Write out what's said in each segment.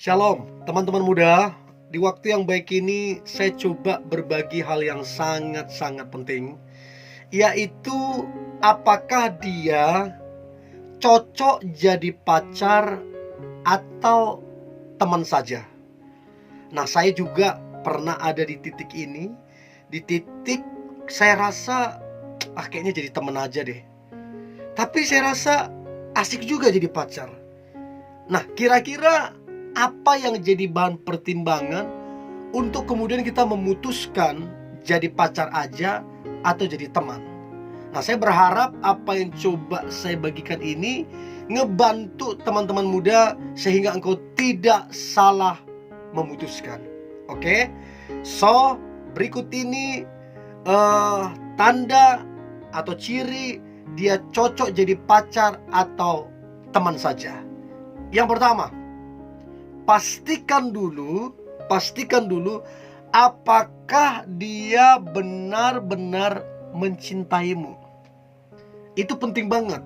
Shalom, teman-teman muda. Di waktu yang baik ini, saya coba berbagi hal yang sangat-sangat penting, yaitu apakah dia cocok jadi pacar atau teman saja. Nah, saya juga pernah ada di titik ini. Di titik saya rasa, kayaknya jadi teman aja deh. Tapi saya rasa asik juga jadi pacar. Nah, kira-kira apa yang jadi bahan pertimbangan untuk kemudian kita memutuskan jadi pacar aja atau jadi teman? Nah, saya berharap apa yang coba saya bagikan ini ngebantu teman-teman muda sehingga engkau tidak salah memutuskan. Oke? So, berikut ini tanda atau ciri dia cocok jadi pacar atau teman saja. Yang pertama, pastikan dulu apakah dia benar-benar mencintaimu. Itu penting banget.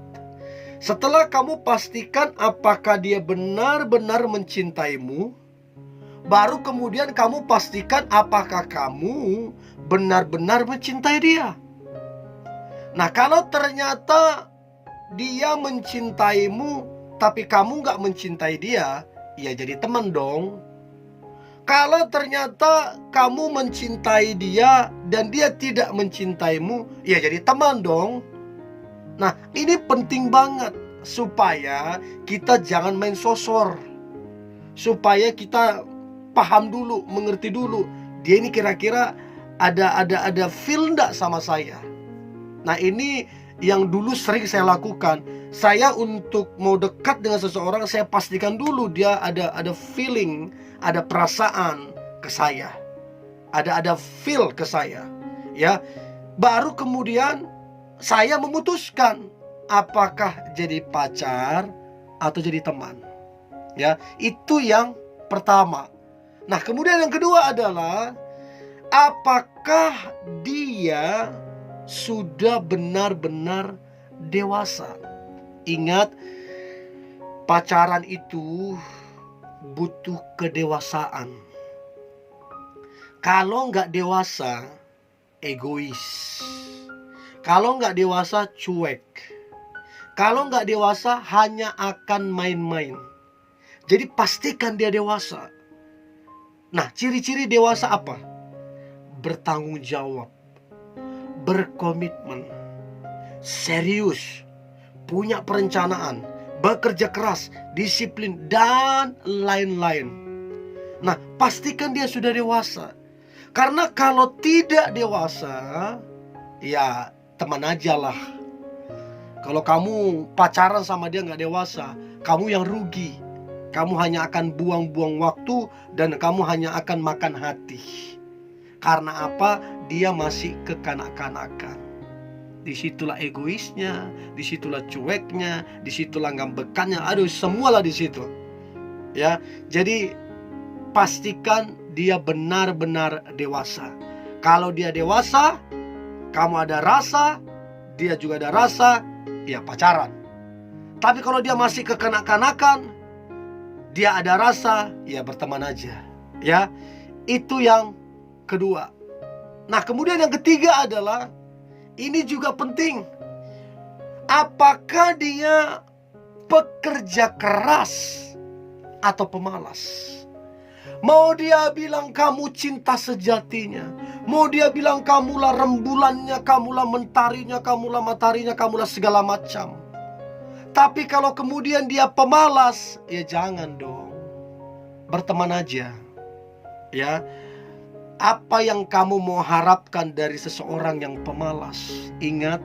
Setelah kamu pastikan apakah dia benar-benar mencintaimu, baru kemudian kamu pastikan apakah kamu benar-benar mencintai dia. Nah, kalau ternyata dia mencintaimu tapi kamu gak mencintai dia, ya jadi teman dong. Kalau ternyata kamu mencintai dia dan dia tidak mencintaimu, ya jadi teman dong. Nah, ini penting banget supaya kita jangan main sosor. Supaya kita paham dulu, mengerti dulu, dia ini kira-kira ada feel enggak sama saya. Nah, ini yang dulu sering saya lakukan. Saya untuk mau dekat dengan seseorang, saya pastikan dulu dia ada feeling, ada perasaan ke saya, ada feel ke saya, ya. Baru kemudian saya memutuskan apakah jadi pacar atau jadi teman, ya. Itu yang pertama. Nah, kemudian yang kedua adalah apakah dia sudah benar-benar dewasa. Ingat, pacaran itu butuh kedewasaan. Kalau nggak dewasa, egois. Kalau nggak dewasa, cuek. Kalau nggak dewasa, hanya akan main-main. Jadi pastikan dia dewasa. Nah, ciri-ciri dewasa apa? Bertanggung jawab, berkomitmen, serius, punya perencanaan, bekerja keras, disiplin, dan lain-lain. Nah, pastikan dia sudah dewasa. Karena kalau tidak dewasa, ya teman aja lah. Kalau kamu pacaran sama dia nggak dewasa, kamu yang rugi. Kamu hanya akan buang-buang waktu dan kamu hanya akan makan hati. Karena apa? Dia masih kekanak-kanakan. Disitulah egoisnya, disitulah cueknya, disitulah ngambekannya. Aduh, semualah di situ. Ya, jadi pastikan dia benar-benar dewasa. Kalau dia dewasa, kamu ada rasa, dia juga ada rasa, ya pacaran. Tapi kalau dia masih kekanak-kanakan, dia ada rasa, ya berteman aja. Ya, itu yang kedua. Nah, kemudian yang ketiga adalah ini juga penting. Apakah dia pekerja keras atau pemalas? Mau dia bilang kamu cinta sejatinya, mau dia bilang kamulah rembulannya, kamulah mentarinya, kamulah mataharinya, kamulah segala macam. Tapi kalau kemudian dia pemalas, ya jangan dong. Berteman aja. Ya. Apa yang kamu mau harapkan dari seseorang yang pemalas? Ingat,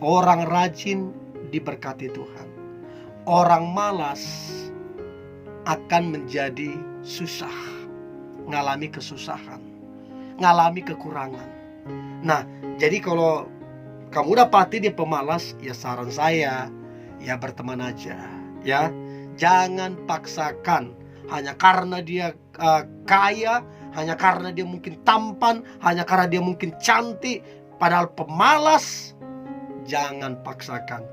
orang rajin diberkati Tuhan. Orang malas akan menjadi susah, ngalami kesusahan, ngalami kekurangan. Nah, jadi kalau kamu dapati dia pemalas, ya saran saya, ya berteman aja. Ya, jangan paksakan hanya karena dia kaya, hanya karena dia mungkin tampan, hanya karena dia mungkin cantik, padahal pemalas. Jangan paksakan.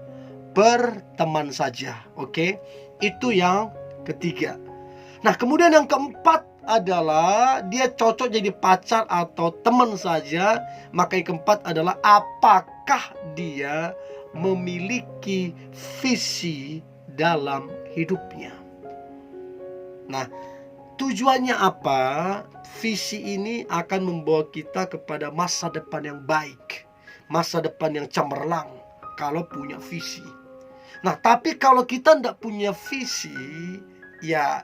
Berteman saja, oke? Itu yang ketiga. Nah, kemudian yang keempat adalah dia cocok jadi pacar atau teman saja. Maka yang keempat adalah apakah dia memiliki visi dalam hidupnya. Nah, tujuannya apa? Visi ini akan membawa kita kepada masa depan yang baik, masa depan yang cemerlang kalau punya visi. Nah, tapi kalau kita tidak punya visi, ya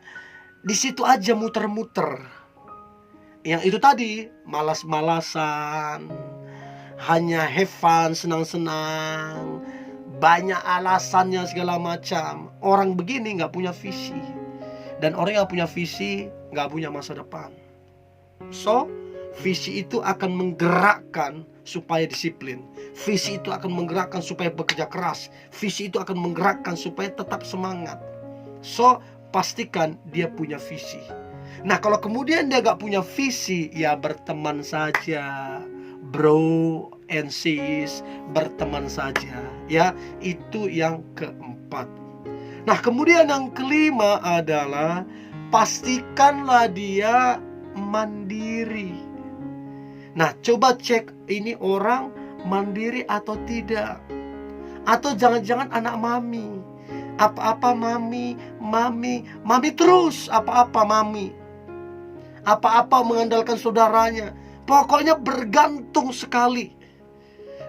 di situ aja muter-muter. Yang itu tadi, malas-malasan, hanya have fun, senang-senang, banyak alasannya segala macam. Orang begini nggak punya visi. Dan orang yang punya visi nggak punya masa depan. So, visi itu akan menggerakkan supaya disiplin. Visi itu akan menggerakkan supaya bekerja keras. Visi itu akan menggerakkan supaya tetap semangat. So, pastikan dia punya visi. Nah, kalau kemudian dia gak punya visi, ya berteman saja, bro and sis, berteman saja. Ya, itu yang keempat. Nah, kemudian yang kelima adalah pastikanlah dia mandiri. Nah, coba cek ini orang mandiri atau tidak. Atau jangan-jangan anak mami. Apa-apa mami terus, apa-apa mami. Apa-apa mengandalkan saudaranya. Pokoknya bergantung sekali.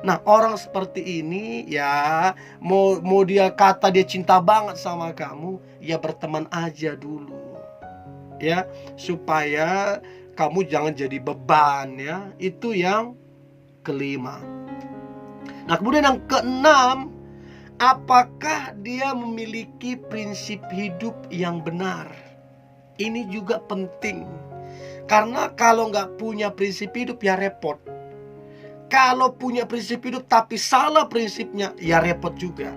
Nah, orang seperti ini ya, mau dia kata dia cinta banget sama kamu, ya berteman aja dulu. Ya, supaya kamu jangan jadi beban ya. Itu yang kelima. Nah, kemudian yang keenam, apakah dia memiliki prinsip hidup yang benar? Ini juga penting. Karena kalau nggak punya prinsip hidup ya repot. Kalau punya prinsip hidup tapi salah prinsipnya ya repot juga.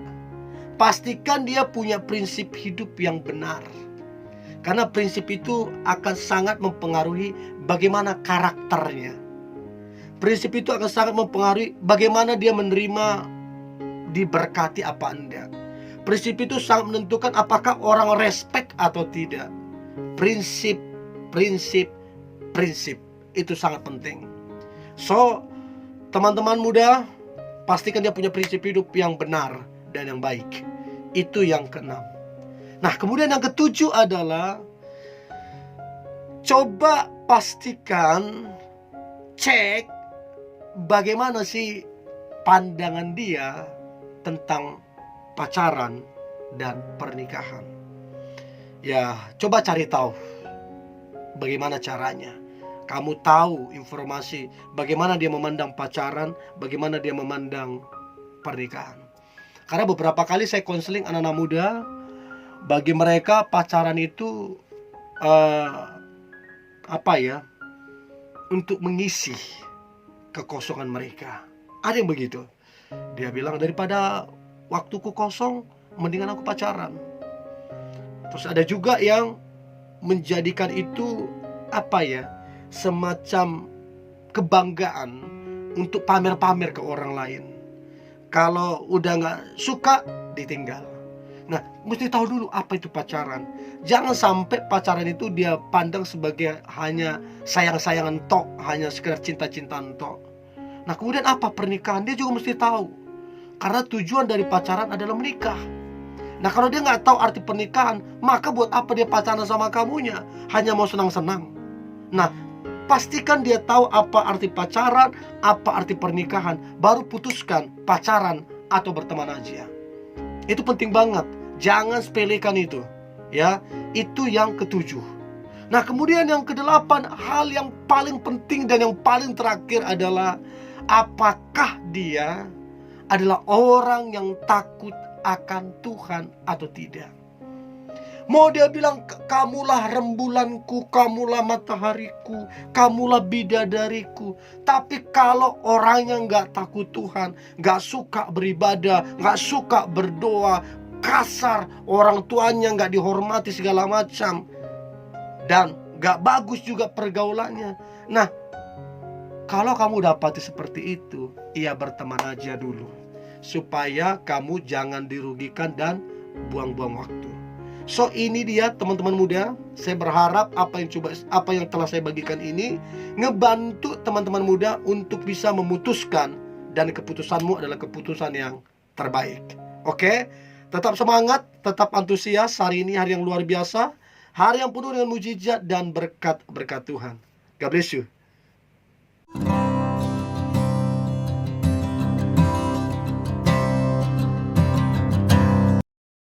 Pastikan dia punya prinsip hidup yang benar. Karena prinsip itu akan sangat mempengaruhi bagaimana karakternya. Prinsip itu akan sangat mempengaruhi bagaimana dia menerima diberkati apa enggak. Prinsip itu sangat menentukan apakah orang respect atau tidak. Prinsip itu sangat penting. So, teman-teman muda, pastikan dia punya prinsip hidup yang benar dan yang baik. Itu yang keenam. Nah, kemudian yang ketujuh adalah coba pastikan, cek bagaimana sih pandangan dia tentang pacaran dan pernikahan. Ya, coba cari tahu bagaimana caranya. Kamu tahu informasi bagaimana dia memandang pacaran, bagaimana dia memandang pernikahan. Karena beberapa kali saya konseling anak-anak muda, bagi mereka pacaran itu untuk mengisi kekosongan mereka. Ada yang begitu. Dia bilang, daripada waktuku kosong, mendingan aku pacaran. Terus ada juga yang menjadikan itu semacam kebanggaan untuk pamer-pamer ke orang lain. Kalau udah gak suka, ditinggal. Nah, mesti tahu dulu apa itu pacaran. Jangan sampai pacaran itu dia pandang sebagai hanya sayang-sayangan tok, hanya sekedar cinta-cintaan tok. Nah, kemudian apa pernikahan? Dia juga mesti tahu. Karena tujuan dari pacaran adalah menikah. Nah, kalau dia gak tahu arti pernikahan, maka buat apa dia pacaran sama kamunya? Hanya mau senang-senang. Nah, pastikan dia tahu apa arti pacaran, apa arti pernikahan, baru putuskan pacaran atau berteman aja. Itu penting banget. Jangan sepelekan itu. Ya, itu yang ketujuh. Nah, kemudian yang kedelapan, hal yang paling penting dan yang paling terakhir adalah apakah dia adalah orang yang takut akan Tuhan atau tidak. Mau dia bilang, kamulah rembulanku, kamulah matahariku, kamulah bidadariku. Tapi kalau orangnya gak takut Tuhan, gak suka beribadah, gak suka berdoa, kasar, orang tuanya gak dihormati segala macam, dan gak bagus juga pergaulannya. Nah, kalau kamu dapati seperti itu, ya berteman aja dulu, supaya kamu jangan dirugikan dan buang-buang waktu. So ini dia teman-teman muda, saya berharap apa yang telah saya bagikan ini ngebantu teman-teman muda untuk bisa memutuskan, dan keputusanmu adalah keputusan yang terbaik. Oke? Tetap semangat, tetap antusias. Hari ini hari yang luar biasa, hari yang penuh dengan mujizat dan berkat-berkat Tuhan. God bless you.